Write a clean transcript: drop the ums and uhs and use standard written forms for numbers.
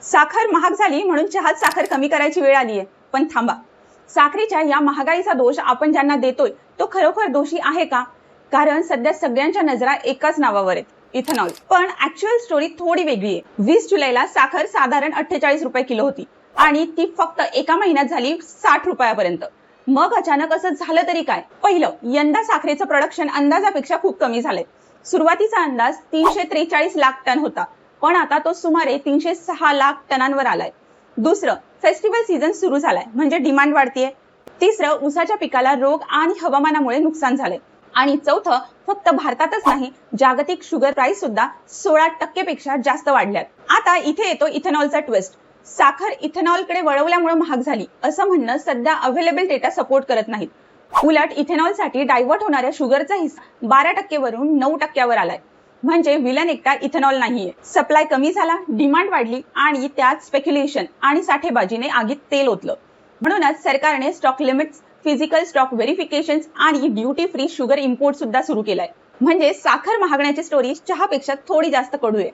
साखर महाग झाली म्हणून चहात साखर कमी करायची वेळ आलीये. पण थांबा, साखरेच्या या महागाईचा दोष आपण ज्यांना देतोय तो खरोखर दोषी आहे का? कारण सध्या सगळ्यांच्या नजरा एकाच नावावर आहेत, इथेनॉल. पण ऍक्च्युअल स्टोरी थोडी वेगळी आहे. 20 जुलैला साखर साधारण 48 रुपये किलो होती आणि ती फक्त एका महिन्यात झाली 60 रुपयापर्यंत. मग अचानक असं झालं तरी काय? पहिलं, यंदा साखरेचं प्रोडक्शन अंदाजापेक्षा खूप कमी झालंय. सुरुवातीचा अंदाज 343 लाख टन होता, पण आता तो सुमारे 306 लाख टनांवर आलाय. दुसरं, फेस्टिवल सीझन सुरू झालाय म्हणजे डिमांड वाढतीये. तिसरं, ऊसाच्या पिकाला रोग आणि हवामानामुळे नुकसान झालंय. आणि चौथं, फक्त भारतातच नाही, जागतिक शुगर प्राइस सुद्धा 16% पेक्षा जास्त वाढल्यात. आता इथे येतो इथेनॉलचा ट्विस्ट. साखर इथेनॉलकडे वळवल्यामुळे महाग झाली असं म्हणणं सध्या अवेलेबल डेटा सपोर्ट करत नाहीत. उलट इथेनॉलसाठी डायव्हर्ट होणाऱ्या शुगरचा हिस्सा 12% वरून 9% आलाय. म्हणजे विलन एकटा इथेनॉल नाहीये. सप्लाय कमी झाला, डिमांड वाढली आणि त्यात स्पेक्युलेशन आणि साठेबाजीने आगीत तेल ओतलं. म्हणूनच सरकारने stock limits, physical stock verification आणि ड्युटी फ्री शुगर इम्पोर्ट सुद्धा सुरू केलाय. म्हणजे साखर महागण्याची स्टोरी चहापेक्षा थोडी जास्त कडू आहे.